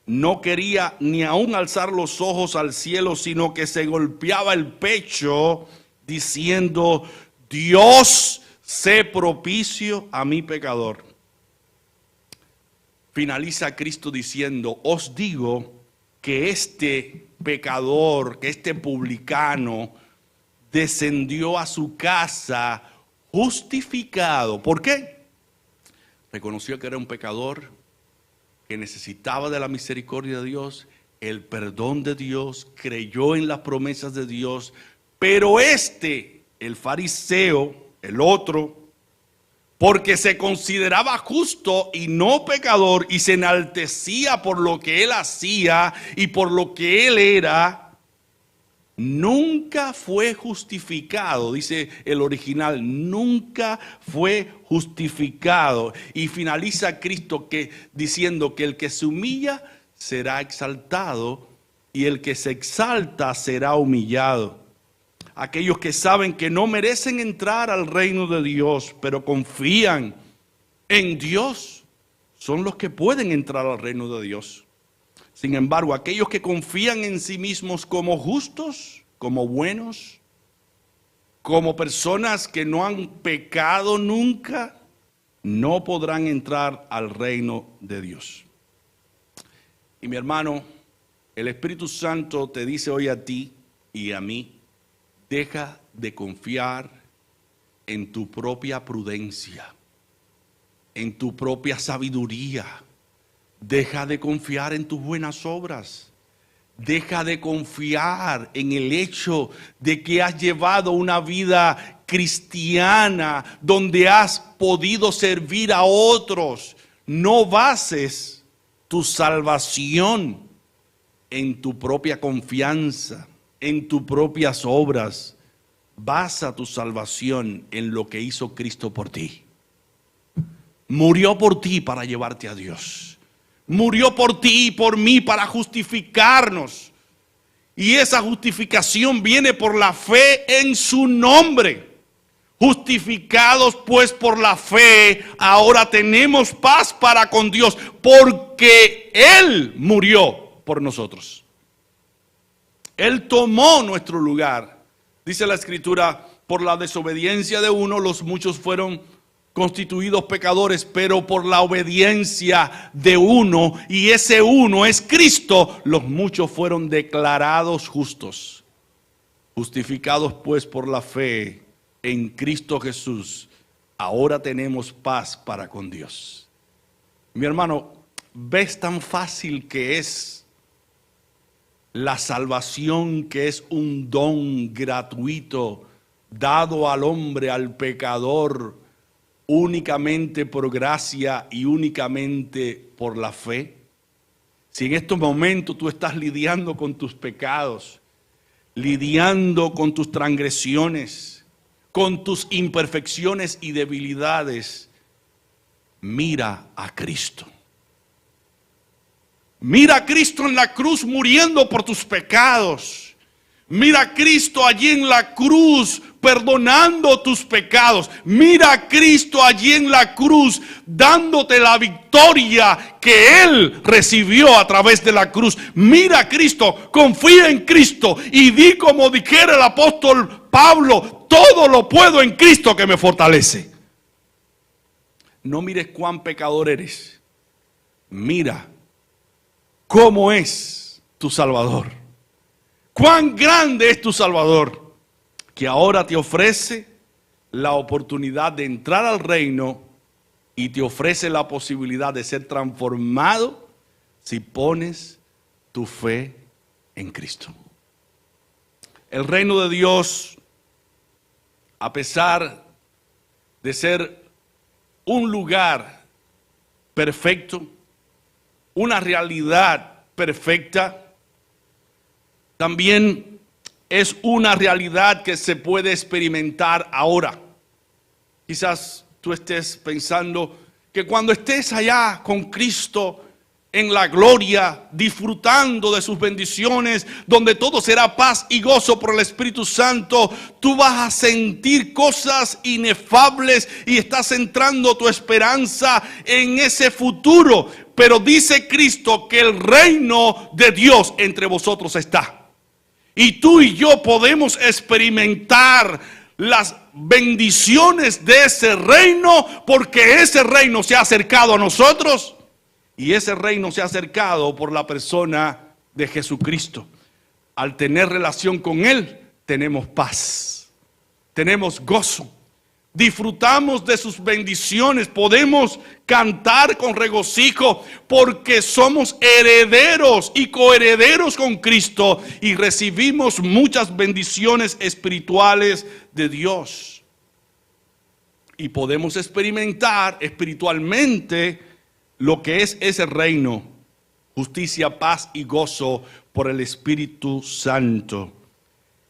no quería ni aún alzar los ojos al cielo, sino que se golpeaba el pecho diciendo: Dios, sé propicio a mi pecador. Finaliza Cristo diciendo: os digo que este pecador, que este publicano, descendió a su casa justificado. ¿Por qué? Reconoció que era un pecador, que necesitaba de la misericordia de Dios, el perdón de Dios, creyó en las promesas de Dios. Pero el fariseo, el otro, porque se consideraba justo y no pecador, y se enaltecía por lo que él hacía y por lo que él era, nunca fue justificado, dice el original, nunca fue justificado. Y finaliza Cristo diciendo que el que se humilla será exaltado y el que se exalta será humillado. Aquellos que saben que no merecen entrar al reino de Dios, pero confían en Dios, son los que pueden entrar al reino de Dios. Sin embargo, aquellos que confían en sí mismos como justos, como buenos, como personas que no han pecado nunca, no podrán entrar al reino de Dios. Y mi hermano, el Espíritu Santo te dice hoy a ti y a mí: deja de confiar en tu propia prudencia, en tu propia sabiduría. Deja de confiar en tus buenas obras. Deja de confiar en el hecho de que has llevado una vida cristiana donde has podido servir a otros. No bases tu salvación en tu propia confianza, en tus propias obras. Basa tu salvación en lo que hizo Cristo por ti. Murió por ti para llevarte a Dios. Murió por ti y por mí para justificarnos. Y esa justificación viene por la fe en su nombre. Justificados pues por la fe, ahora tenemos paz para con Dios, porque Él murió por nosotros. Él tomó nuestro lugar. Dice la Escritura: por la desobediencia de uno, los muchos fueron constituidos pecadores, pero por la obediencia de uno, y ese uno es Cristo, los muchos fueron declarados justos. Justificados pues por la fe en Cristo Jesús, ahora tenemos paz para con Dios. Mi hermano, ¿ves tan fácil que es la salvación, que es un don gratuito dado al hombre, al pecador, únicamente por gracia y únicamente por la fe? Si en estos momentos tú estás lidiando con tus pecados, lidiando con tus transgresiones, con tus imperfecciones y debilidades, mira a Cristo. Mira a Cristo en la cruz muriendo por tus pecados. Mira a Cristo allí en la cruz perdonando tus pecados. Mira a Cristo allí en la cruz, dándote la victoria que Él recibió a través de la cruz. Mira a Cristo, confía en Cristo y di como dijera el apóstol Pablo: todo lo puedo en Cristo que me fortalece. No mires cuán pecador eres, mira cómo es tu Salvador. Cuán grande es tu Salvador, que ahora te ofrece la oportunidad de entrar al reino y te ofrece la posibilidad de ser transformado si pones tu fe en Cristo. El reino de Dios, a pesar de ser un lugar perfecto, una realidad perfecta, también es una realidad que se puede experimentar ahora. Quizás tú estés pensando que cuando estés allá con Cristo en la gloria, disfrutando de sus bendiciones, donde todo será paz y gozo por el Espíritu Santo, tú vas a sentir cosas inefables y estás centrando tu esperanza en ese futuro. Pero dice Cristo que el reino de Dios entre vosotros está. Y tú y yo podemos experimentar las bendiciones de ese reino, porque ese reino se ha acercado a nosotros. Y ese reino se ha acercado por la persona de Jesucristo. Al tener relación con Él, tenemos paz, tenemos gozo, disfrutamos de sus bendiciones, podemos cantar con regocijo, porque somos herederos y coherederos con Cristo y recibimos muchas bendiciones espirituales de Dios. Y podemos experimentar espiritualmente lo que es ese reino: justicia, paz y gozo por el Espíritu Santo.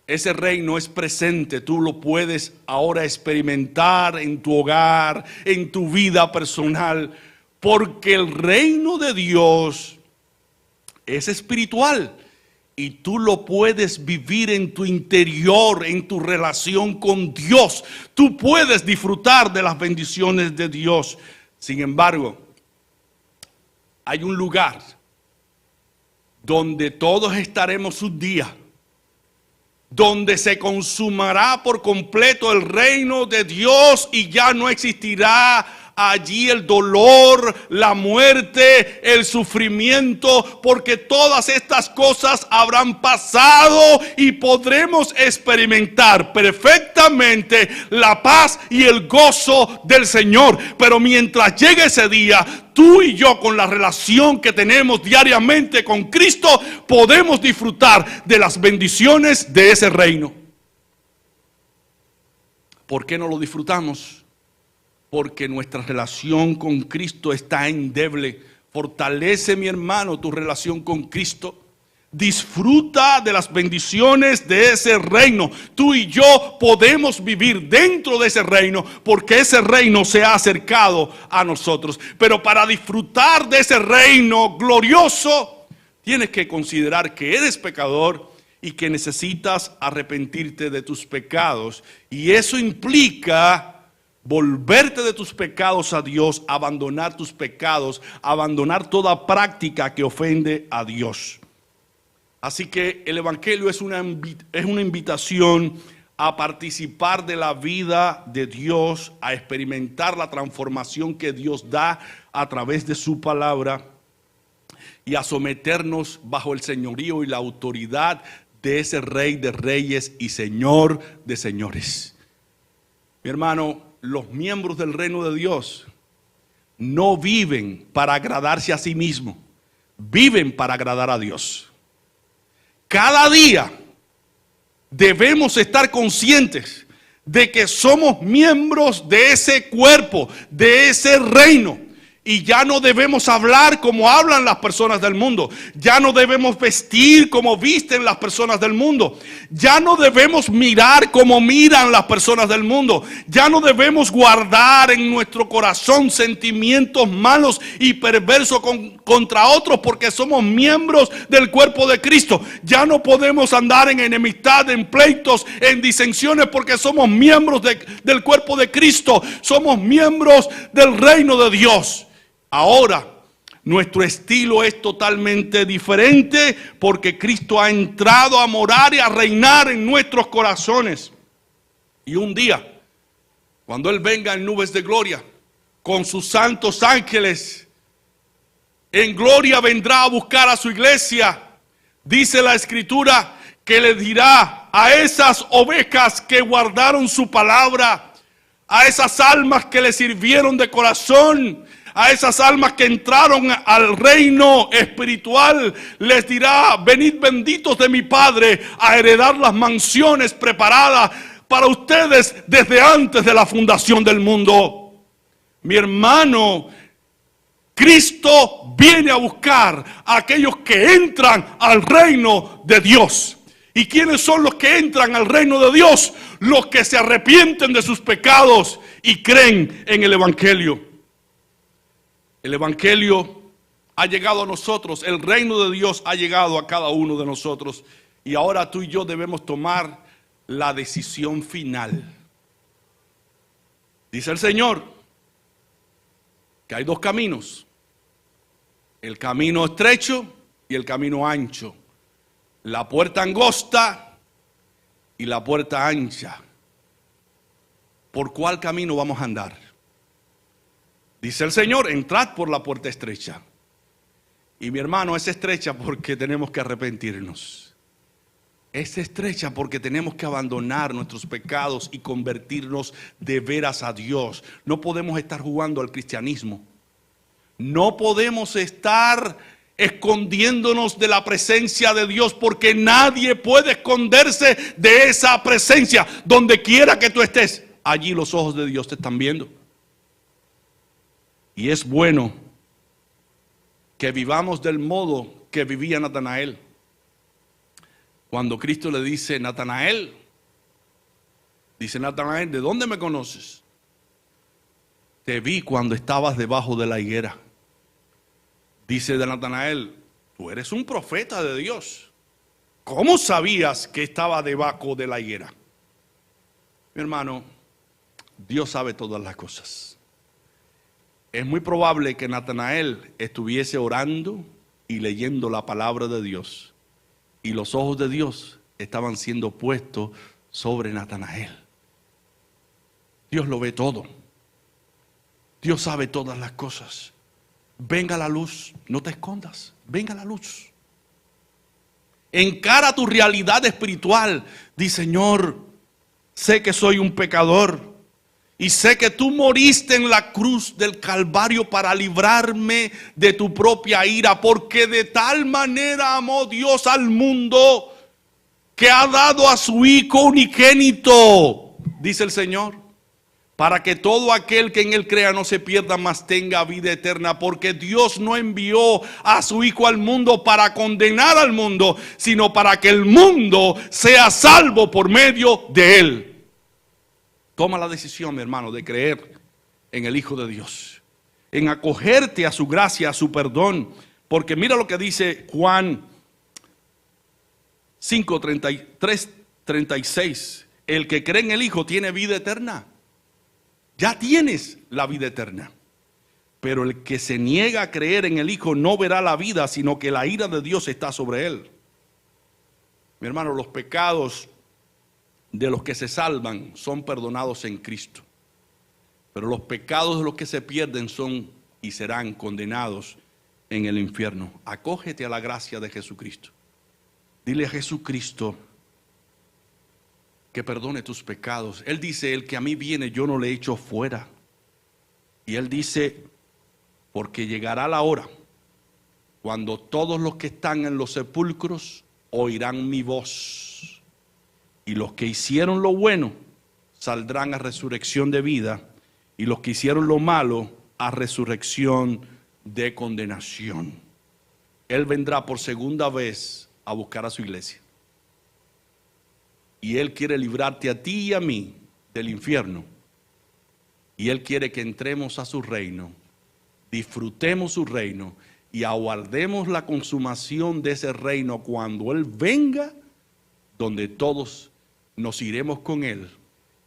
Ese reino es presente, tú lo puedes ahora experimentar en tu hogar, en tu vida personal, porque el reino de Dios es espiritual y tú lo puedes vivir en tu interior, en tu relación con Dios. Tú puedes disfrutar de las bendiciones de Dios. Sin embargo, hay un lugar donde todos estaremos un día, donde se consumará por completo el reino de Dios y ya no existirá allí el dolor, la muerte, el sufrimiento, porque todas estas cosas habrán pasado y podremos experimentar perfectamente la paz y el gozo del Señor. Pero mientras llegue ese día, tú y yo, con la relación que tenemos diariamente con Cristo, podemos disfrutar de las bendiciones de ese reino. ¿Por qué no lo disfrutamos? Porque nuestra relación con Cristo está endeble. Fortalece, mi hermano, tu relación con Cristo. Disfruta de las bendiciones de ese reino. Tú y yo podemos vivir dentro de ese reino, porque ese reino se ha acercado a nosotros. Pero para disfrutar de ese reino glorioso, tienes que considerar que eres pecador y que necesitas arrepentirte de tus pecados. Y eso implica volverte de tus pecados a Dios, abandonar tus pecados, abandonar toda práctica que ofende a Dios. Así que el Evangelio es una invitación a participar de la vida de Dios, a experimentar la transformación que Dios da a través de su palabra y a someternos bajo el señorío y la autoridad de ese Rey de Reyes y Señor de Señores. Mi hermano, los miembros del reino de Dios no viven para agradarse a sí mismos, viven para agradar a Dios. Cada día debemos estar conscientes de que somos miembros de ese cuerpo, de ese reino, Y ya no debemos hablar como hablan las personas del mundo. Ya no debemos vestir como visten las personas del mundo. Ya no debemos mirar como miran las personas del mundo. Ya no debemos guardar en nuestro corazón sentimientos malos y perversos contra otros, porque somos miembros del cuerpo de Cristo. Ya no podemos andar en enemistad, en pleitos, en disensiones, porque somos miembros del cuerpo de Cristo. Somos miembros del reino de Dios. Ahora, nuestro estilo es totalmente diferente porque Cristo ha entrado a morar y a reinar en nuestros corazones. Y un día, cuando Él venga en nubes de gloria, con sus santos ángeles, en gloria vendrá a buscar a su iglesia. Dice la Escritura que le dirá a esas ovejas que guardaron su palabra, a esas almas que le sirvieron de corazón, a esas almas que entraron al reino espiritual, les dirá: venid benditos de mi Padre a heredar las mansiones preparadas para ustedes desde antes de la fundación del mundo. Mi hermano, Cristo viene a buscar a aquellos que entran al reino de Dios. ¿Y quiénes son los que entran al reino de Dios? Los que se arrepienten de sus pecados y creen en el Evangelio. El Evangelio ha llegado a nosotros, el reino de Dios ha llegado a cada uno de nosotros. Y ahora tú y yo debemos tomar la decisión final. Dice el Señor que hay dos caminos: el camino estrecho y el camino ancho, la puerta angosta y la puerta ancha. ¿Por cuál camino vamos a andar? Dice el Señor: entrad por la puerta estrecha. Y mi hermano, es estrecha porque tenemos que arrepentirnos. Es estrecha porque tenemos que abandonar nuestros pecados y convertirnos de veras a Dios. No podemos estar jugando al cristianismo. No podemos estar escondiéndonos de la presencia de Dios, porque nadie puede esconderse de esa presencia. Donde quiera que tú estés, allí los ojos de Dios te están viendo. Y es bueno que vivamos del modo que vivía Natanael. Cuando Cristo le dice: Natanael, dice Natanael: ¿de dónde me conoces? Te vi cuando estabas debajo de la higuera. Dice de Natanael: tú eres un profeta de Dios. ¿Cómo sabías que estaba debajo de la higuera? Mi hermano, Dios sabe todas las cosas. Es muy probable que Natanael estuviese orando y leyendo la palabra de Dios, y los ojos de Dios estaban siendo puestos sobre Natanael. Dios lo ve todo. Dios sabe todas las cosas. Venga la luz, no te escondas. Venga la luz. Encara tu realidad espiritual. Di: Señor, sé que soy un pecador. Y sé que tú moriste en la cruz del Calvario para librarme de tu propia ira, porque de tal manera amó Dios al mundo que ha dado a su Hijo unigénito, dice el Señor, para que todo aquel que en Él crea no se pierda, mas tenga vida eterna. Porque Dios no envió a su Hijo al mundo para condenar al mundo, sino para que el mundo sea salvo por medio de Él. Toma la decisión, mi hermano, de creer en el Hijo de Dios, en acogerte a su gracia, a su perdón. Porque mira lo que dice Juan 5, 33, 36. El que cree en el Hijo tiene vida eterna. Ya tienes la vida eterna. Pero el que se niega a creer en el Hijo no verá la vida, sino que la ira de Dios está sobre él. Mi hermano, los pecados de los que se salvan son perdonados en Cristo, pero los pecados de los que se pierden son y serán condenados en el infierno. Acógete a la gracia de Jesucristo. Dile a Jesucristo que perdone tus pecados. Él dice: el que a mí viene, yo no le echo fuera. Y Él dice: porque llegará la hora cuando todos los que están en los sepulcros oirán mi voz. Y los que hicieron lo bueno saldrán a resurrección de vida, y los que hicieron lo malo a resurrección de condenación. Él vendrá por segunda vez a buscar a su iglesia. Y Él quiere librarte a ti y a mí del infierno. Y Él quiere que entremos a su reino, disfrutemos su reino y aguardemos la consumación de ese reino cuando Él venga, donde todos nos iremos con Él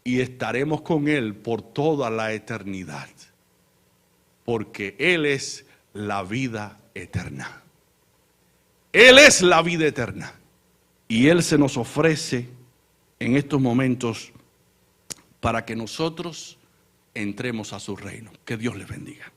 y estaremos con Él por toda la eternidad. Porque Él es la vida eterna. Él es la vida eterna. Y Él se nos ofrece en estos momentos para que nosotros entremos a su reino. Que Dios les bendiga.